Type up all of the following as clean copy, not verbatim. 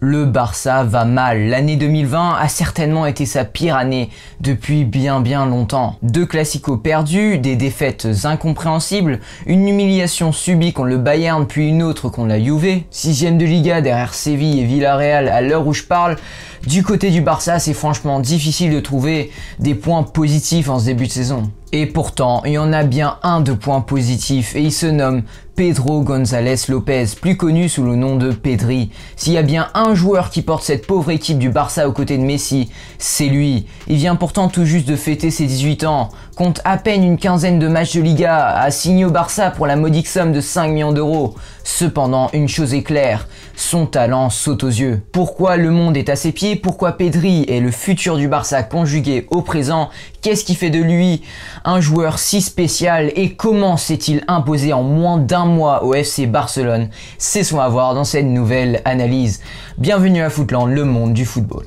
Le Barça va mal. L'année 2020 a certainement été sa pire année depuis bien longtemps. 2 classicos perdus, des défaites incompréhensibles, une humiliation subie contre le Bayern puis une autre contre la Juve, 6ème de Liga derrière Séville et Villarreal à l'heure où je parle. Du côté du Barça, c'est franchement difficile de trouver des points positifs en ce début de saison. Et pourtant, il y en a bien un de points positifs et il se nomme Pedro González López, plus connu sous le nom de Pedri. S'il y a bien un joueur qui porte cette pauvre équipe du Barça aux côtés de Messi, c'est lui. Il vient pourtant tout juste de fêter ses 18 ans, compte à peine une quinzaine de matchs de Liga, a signé au Barça pour la modique somme de 5 millions d'euros. Cependant, une chose est claire, son talent saute aux yeux. Pourquoi le monde est à ses pieds? Pourquoi Pedri est le futur du Barça conjugué au présent? Qu'est-ce qui fait de lui un joueur si spécial et comment s'est-il imposé en moins d'un mois au FC Barcelone? C'est ce qu'on va voir dans cette nouvelle analyse. Bienvenue à Footland, le monde du football.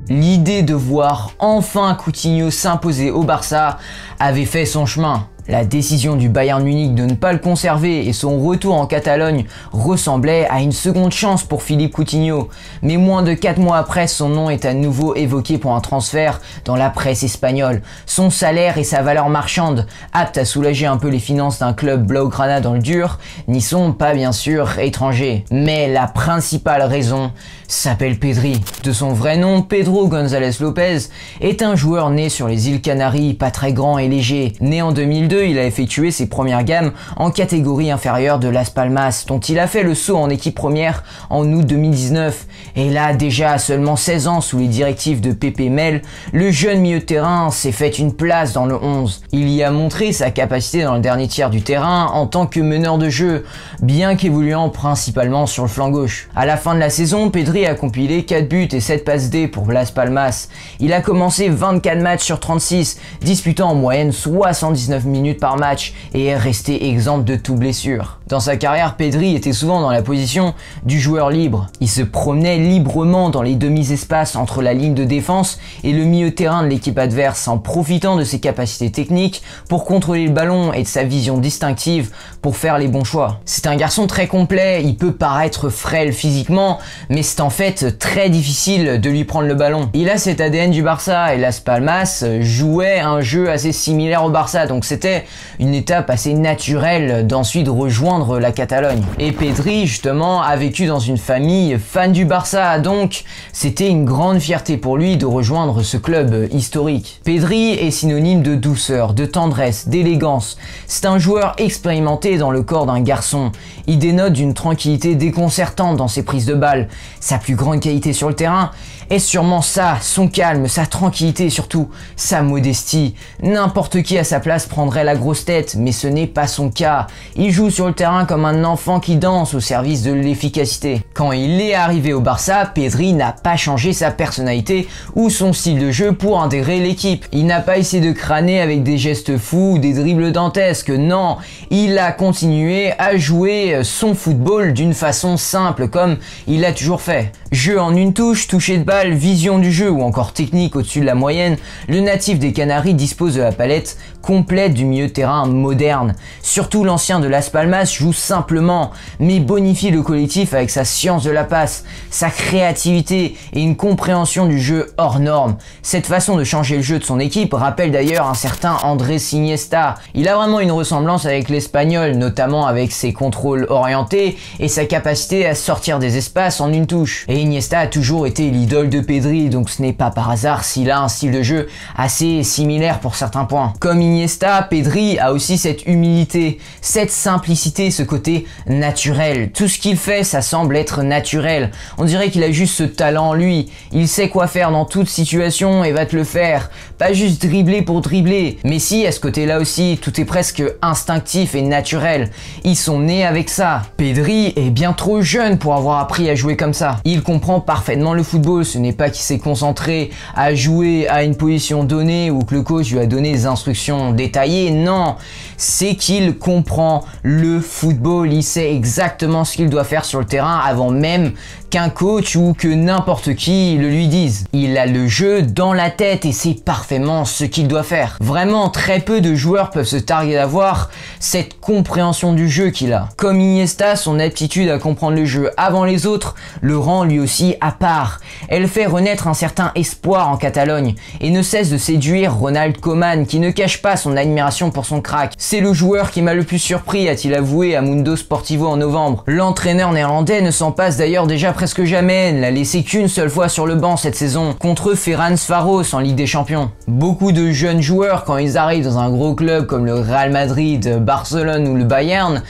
L'idée de voir enfin Coutinho s'imposer au Barça avait fait son chemin. La décision du Bayern Munich de ne pas le conserver et son retour en Catalogne ressemblaient à une seconde chance pour Philippe Coutinho. Mais moins de 4 mois après, son nom est à nouveau évoqué pour un transfert dans la presse espagnole. Son salaire et sa valeur marchande, aptes à soulager un peu les finances d'un club blaugrana dans le dur, n'y sont pas bien sûr étrangers. Mais la principale raison s'appelle Pedri. De son vrai nom, Pedro González López est un joueur né sur les îles Canaries, pas très grand et léger. Né en 2002, il a effectué ses premières gammes en catégorie inférieure de Las Palmas, dont il a fait le saut en équipe première en août 2019. Et là, déjà à seulement 16 ans, sous les directives de Pepe Mel, le jeune milieu de terrain s'est fait une place dans le 11. Il y a montré sa capacité dans le dernier tiers du terrain en tant que meneur de jeu, bien qu'évoluant principalement sur le flanc gauche. À la fin de la saison, Pedri a compilé 4 buts et 7 passes D pour Las Palmas. Il a commencé 24 matchs sur 36, disputant en moyenne 79 minutes par match et est resté exempt de toute blessure. Dans sa carrière, Pedri était souvent dans la position du joueur libre. Il se promenait librement dans les demi-espaces entre la ligne de défense et le milieu de terrain de l'équipe adverse en profitant de ses capacités techniques pour contrôler le ballon et de sa vision distinctive pour faire les bons choix. C'est un garçon très complet, il peut paraître frêle physiquement, mais c'est en fait très difficile de lui prendre le ballon. Il a cet ADN du Barça et Las Palmas jouait un jeu assez similaire au Barça, donc c'était une étape assez naturelle d'ensuite rejoindre la Catalogne. Et Pedri justement a vécu dans une famille fan du Barça, donc c'était une grande fierté pour lui de rejoindre ce club historique. Pedri est synonyme de douceur, de tendresse, d'élégance. C'est un joueur expérimenté dans le corps d'un garçon. Il dénote d'une tranquillité déconcertante dans ses prises de balles. Sa plus grande qualité sur le terrain est sûrement ça, son calme, sa tranquillité et surtout sa modestie. N'importe qui à sa place prendrait la grosse tête, mais ce n'est pas son cas. Il joue sur le terrain comme un enfant qui danse au service de l'efficacité. Quand il est arrivé au Barça, Pedri n'a pas changé sa personnalité ou son style de jeu pour intégrer l'équipe. Il n'a pas essayé de crâner avec des gestes fous ou des dribbles dantesques, non. Il a continué à jouer son football d'une façon simple comme il l'a toujours fait. Jeu en une touche, toucher de balle, vision du jeu ou encore technique au-dessus de la moyenne, le natif des Canaries dispose de la palette complète du milieu de terrain moderne. Surtout l'ancien de Las Palmas joue simplement, mais bonifie le collectif avec sa science de la passe, sa créativité et une compréhension du jeu hors norme. Cette façon de changer le jeu de son équipe rappelle d'ailleurs un certain Andrés Iniesta. Il a vraiment une ressemblance avec l'Espagnol, notamment avec ses contrôles orientés et sa capacité à sortir des espaces en une touche. Et Iniesta a toujours été l'idole de Pedri, donc ce n'est pas par hasard s'il a un style de jeu assez similaire pour certains points. Comme Iniesta, Pedri a aussi cette humilité, cette simplicité, ce côté naturel. Tout ce qu'il fait, ça semble être naturel. On dirait qu'il a juste ce talent en lui. Il sait quoi faire dans toute situation et va te le faire. Pas juste dribbler pour dribbler. Mais si, à ce côté-là aussi, tout est presque instinctif et naturel. Ils sont nés avec ça. Pedri est bien trop jeune pour avoir appris à jouer comme ça. Il comprend parfaitement le football. Ce n'est pas qu'il s'est concentré à jouer à une position donnée ou que le coach lui a donné des instructions détaillées. Non, c'est qu'il comprend le football. Il sait exactement ce qu'il doit faire sur le terrain avant même qu'un coach ou que n'importe qui le lui dise. Il a le jeu dans la tête et sait parfaitement ce qu'il doit faire. Vraiment, très peu de joueurs peuvent se targuer d'avoir cette compréhension du jeu qu'il a. Comme Iniesta, son aptitude à comprendre le jeu avant les autres le rend lui aussi à part. Elle fait renaître un certain espoir en Catalogne et ne cesse de séduire Ronald Koeman qui ne cache pas son admiration pour son crack. C'est le joueur qui m'a le plus surpris, a-t-il avoué à Mundo Sportivo en novembre. L'entraîneur néerlandais ne s'en passe d'ailleurs déjà presque jamais, ne l'a laissé qu'une seule fois sur le banc cette saison, contre Ferencváros en Ligue des Champions. Beaucoup de jeunes joueurs, quand ils arrivent dans un gros club comme le Real Madrid, Barcelone ou le Bayern,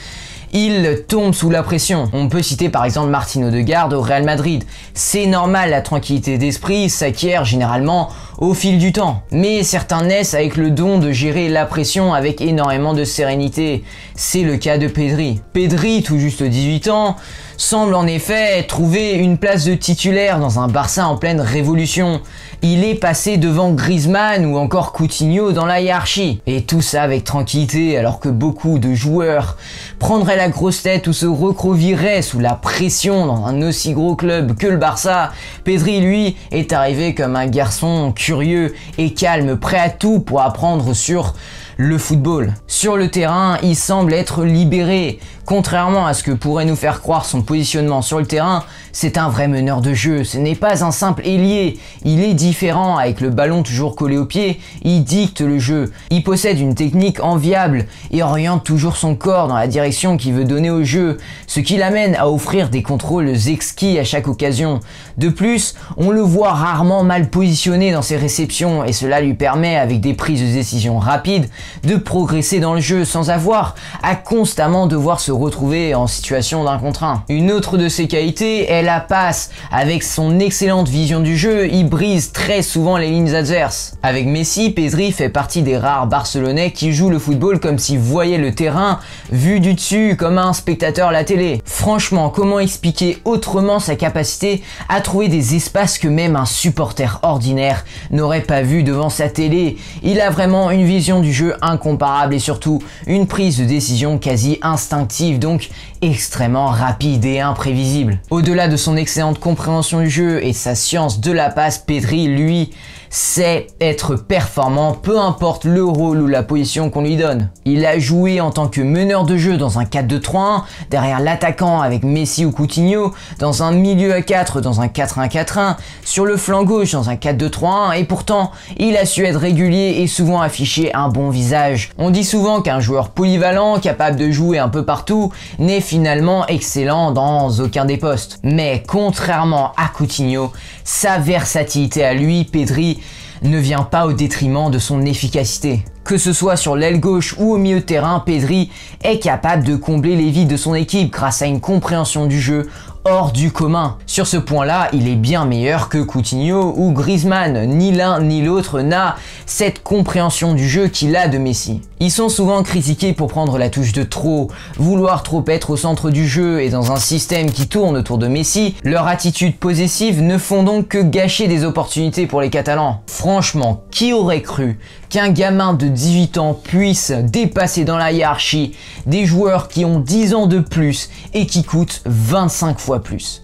ils tombent sous la pression. On peut citer par exemple Martin Odegaard au Real Madrid. C'est normal, la tranquillité d'esprit s'acquiert généralement au fil du temps. Mais certains naissent avec le don de gérer la pression avec énormément de sérénité. C'est le cas de Pedri. Pedri, tout juste 18 ans, semble en effet trouver une place de titulaire dans un Barça en pleine révolution. Il est passé devant Griezmann ou encore Coutinho dans la hiérarchie. Et tout ça avec tranquillité, alors que beaucoup de joueurs prendraient la grosse tête ou se recroquevilleraient sous la pression dans un aussi gros club que le Barça. Pedri, lui, est arrivé comme un garçon curieux et calme, prêt à tout pour apprendre sur le football. Sur le terrain, il semble être libéré. Contrairement à ce que pourrait nous faire croire son positionnement sur le terrain, c'est un vrai meneur de jeu. Ce n'est pas un simple ailier. Il est différent, avec le ballon toujours collé au pied, il dicte le jeu. Il possède une technique enviable et oriente toujours son corps dans la direction qu'il veut donner au jeu, ce qui l'amène à offrir des contrôles exquis à chaque occasion. De plus, on le voit rarement mal positionné dans ses réceptions et cela lui permet, avec des prises de décision rapides, de progresser dans le jeu sans avoir à constamment devoir se retrouver en situation d'un contre un. Une autre de ses qualités est la passe. Avec son excellente vision du jeu, il brise très souvent les lignes adverses. Avec Messi, Pedri fait partie des rares Barcelonais qui jouent le football comme s'ils voyaient le terrain vu du dessus, comme un spectateur à la télé. Franchement, comment expliquer autrement sa capacité à trouver des espaces que même un supporter ordinaire n'aurait pas vu devant sa télé? Il a vraiment une vision du jeu incomparable et surtout une prise de décision quasi instinctive, donc extrêmement rapide et imprévisible. Au-delà de son excellente compréhension du jeu et sa science de la passe, Pedri, lui, sait être performant, peu importe le rôle ou la position qu'on lui donne. Il a joué en tant que meneur de jeu dans un 4-2-3-1, derrière l'attaquant avec Messi ou Coutinho, dans un milieu à 4 dans un 4-1-4-1, sur le flanc gauche dans un 4-2-3-1 et pourtant, il a su être régulier et souvent afficher un bon visage. On dit souvent qu'un joueur polyvalent, capable de jouer un peu partout, n'est finalement excellent dans aucun des postes. Mais contrairement à Coutinho, sa versatilité à lui, Pedri, ne vient pas au détriment de son efficacité. Que ce soit sur l'aile gauche ou au milieu de terrain, Pedri est capable de combler les vides de son équipe grâce à une compréhension du jeu hors du commun. Sur ce point-là, il est bien meilleur que Coutinho ou Griezmann. Ni l'un ni l'autre n'a cette compréhension du jeu qu'il a de Messi. Ils sont souvent critiqués pour prendre la touche de trop, vouloir trop être au centre du jeu et dans un système qui tourne autour de Messi, leur attitude possessive ne font donc que gâcher des opportunités pour les Catalans. Franchement, qui aurait cru qu'un gamin de 18 ans puisse dépasser dans la hiérarchie des joueurs qui ont 10 ans de plus et qui coûtent 25 fois plus?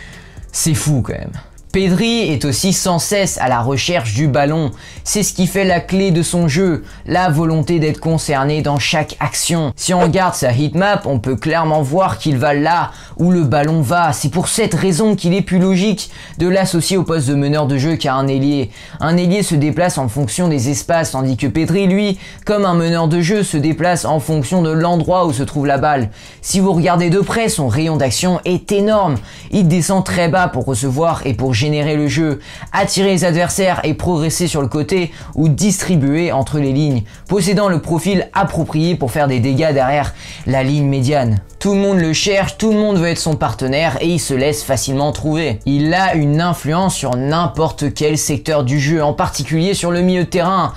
C'est fou quand même. Pedri est aussi sans cesse à la recherche du ballon. C'est ce qui fait la clé de son jeu, la volonté d'être concerné dans chaque action. Si on regarde sa heatmap, on peut clairement voir qu'il va là où le ballon va. C'est pour cette raison qu'il est plus logique de l'associer au poste de meneur de jeu qu'à un ailier. Un ailier se déplace en fonction des espaces, tandis que Pedri, lui, comme un meneur de jeu, se déplace en fonction de l'endroit où se trouve la balle. Si vous regardez de près, son rayon d'action est énorme. Il descend très bas pour recevoir et pour générer le jeu, attirer les adversaires et progresser sur le côté ou distribuer entre les lignes, possédant le profil approprié pour faire des dégâts derrière la ligne médiane. Tout le monde le cherche, tout le monde veut être son partenaire et il se laisse facilement trouver. Il a une influence sur n'importe quel secteur du jeu, en particulier sur le milieu de terrain.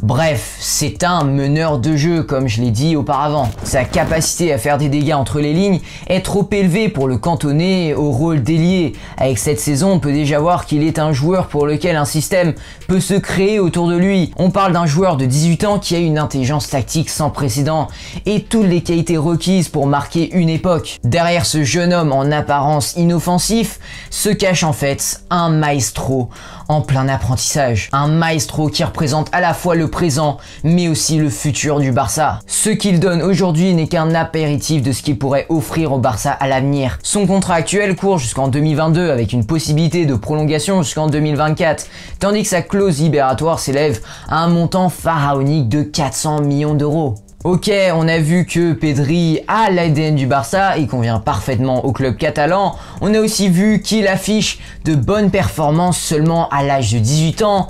Bref, c'est un meneur de jeu comme je l'ai dit auparavant. Sa capacité à faire des dégâts entre les lignes est trop élevée pour le cantonner au rôle d'ailier. Avec cette saison, on peut déjà voir qu'il est un joueur pour lequel un système peut se créer autour de lui. On parle d'un joueur de 18 ans qui a une intelligence tactique sans précédent et toutes les qualités requises pour marquer une époque. Derrière ce jeune homme en apparence inoffensif se cache en fait un maestro en plein apprentissage. Un maestro qui représente à la fois le présent mais aussi le futur du Barça. Ce qu'il donne aujourd'hui n'est qu'un apéritif de ce qu'il pourrait offrir au Barça à l'avenir. Son contrat actuel court jusqu'en 2022 avec une possibilité de prolongation jusqu'en 2024, tandis que sa clause libératoire s'élève à un montant pharaonique de 400 millions d'euros. Ok, on a vu que Pedri a l'ADN du Barça, il convient parfaitement au club catalan. On a aussi vu qu'il affiche de bonnes performances seulement à l'âge de 18 ans.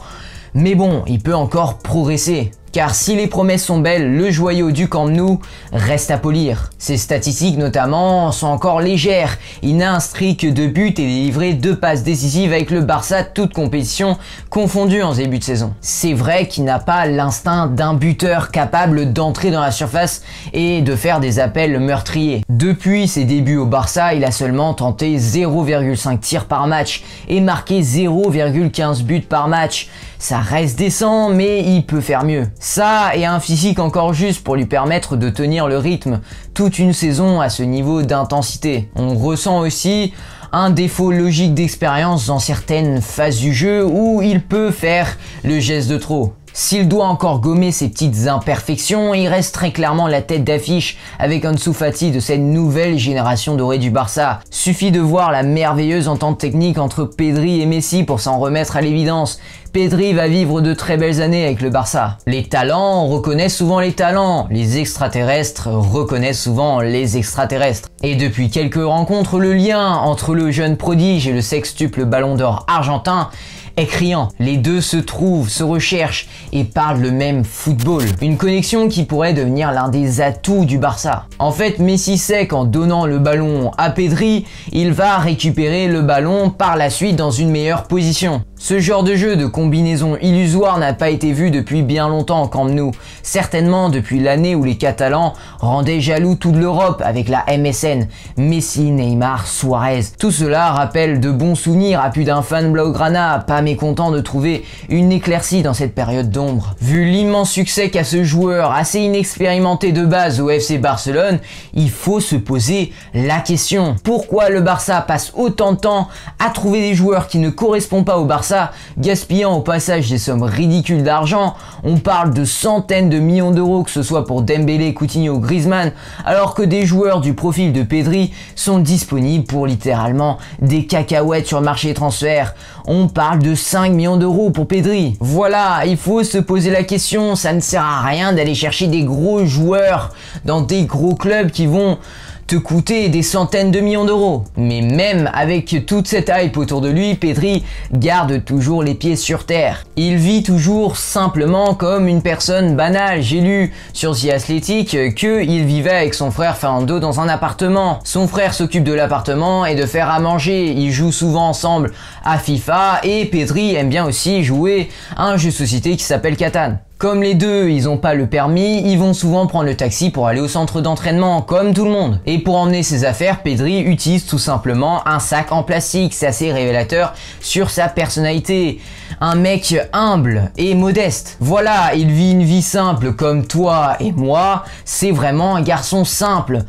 Mais bon, il peut encore progresser. Car si les promesses sont belles, le joyau du Camp Nou reste à polir. Ses statistiques notamment sont encore légères. Il n'a inscrit que 2 buts et délivré 2 passes décisives avec le Barça, toutes compétitions confondues en début de saison. C'est vrai qu'il n'a pas l'instinct d'un buteur capable d'entrer dans la surface et de faire des appels meurtriers. Depuis ses débuts au Barça, il a seulement tenté 0,5 tirs par match et marqué 0,15 buts par match. Ça reste décent, mais il peut faire mieux. Ça et un physique encore juste pour lui permettre de tenir le rythme toute une saison à ce niveau d'intensité. On ressent aussi un défaut logique d'expérience dans certaines phases du jeu où il peut faire le geste de trop. S'il doit encore gommer ses petites imperfections, il reste très clairement la tête d'affiche avec Ansu Fati de cette nouvelle génération dorée du Barça. Suffit de voir la merveilleuse entente technique entre Pedri et Messi pour s'en remettre à l'évidence. Pedri va vivre de très belles années avec le Barça. Les talents reconnaissent souvent les talents, les extraterrestres reconnaissent souvent les extraterrestres. Et depuis quelques rencontres, le lien entre le jeune prodige et le sextuple ballon d'or argentin est criant. Les deux se trouvent, se recherchent et parlent le même football. Une connexion qui pourrait devenir l'un des atouts du Barça. En fait, Messi sait qu'en donnant le ballon à Pedri, il va récupérer le ballon par la suite dans une meilleure position. Ce genre de jeu de combinaison illusoire n'a pas été vu depuis bien longtemps au Camp Nou, certainement depuis l'année où les Catalans rendaient jaloux toute l'Europe avec la MSN, Messi, Neymar, Suarez. Tout cela rappelle de bons souvenirs à plus d'un fan blaugrana, pas mécontent de trouver une éclaircie dans cette période d'ombre. Vu l'immense succès qu'a ce joueur assez inexpérimenté de base au FC Barcelone, il faut se poser la question. Pourquoi le Barça passe autant de temps à trouver des joueurs qui ne correspondent pas au Barça, gaspillant au passage des sommes ridicules d'argent? On parle de centaines de millions d'euros, que ce soit pour Dembélé, Coutinho, Griezmann, alors que des joueurs du profil de Pedri sont disponibles pour littéralement des cacahuètes sur le marché des transferts. On parle de 5 millions d'euros pour Pedri. Voilà, il faut se poser la question, ça ne sert à rien d'aller chercher des gros joueurs dans des gros clubs qui vont te coûter des centaines de millions d'euros. Mais même avec toute cette hype autour de lui, Pedri garde toujours les pieds sur terre. Il vit toujours simplement comme une personne banale. J'ai lu sur The Athletic qu'il vivait avec son frère Fernando dans un appartement. Son frère s'occupe de l'appartement et de faire à manger. Ils jouent souvent ensemble à FIFA et Pedri aime bien aussi jouer à un jeu de société qui s'appelle Catan. Comme les deux, ils n'ont pas le permis, ils vont souvent prendre le taxi pour aller au centre d'entraînement, comme tout le monde. Et pour emmener ses affaires, Pedri utilise tout simplement un sac en plastique. C'est assez révélateur sur sa personnalité. Un mec humble et modeste. Voilà, il vit une vie simple comme toi et moi. C'est vraiment un garçon simple.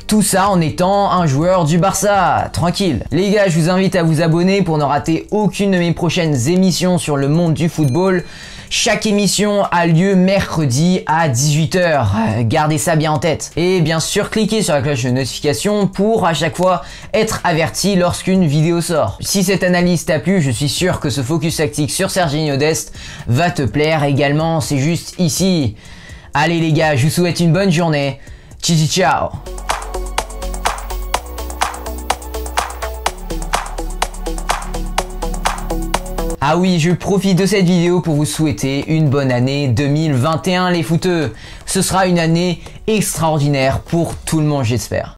Tout ça en étant un joueur du Barça, tranquille. Les gars, je vous invite à vous abonner pour ne rater aucune de mes prochaines émissions sur le monde du football. Chaque émission a lieu mercredi à 18 h. Gardez ça bien en tête. Et bien sûr, cliquez sur la cloche de notification pour à chaque fois être averti lorsqu'une vidéo sort. Si cette analyse t'a plu, je suis sûr que ce focus tactique sur Serginho Dest va te plaire également. C'est juste ici. Allez les gars, je vous souhaite une bonne journée. Ciao. Ah oui, je profite de cette vidéo pour vous souhaiter une bonne année 2021 les footeux. Ce sera une année extraordinaire pour tout le monde, j'espère.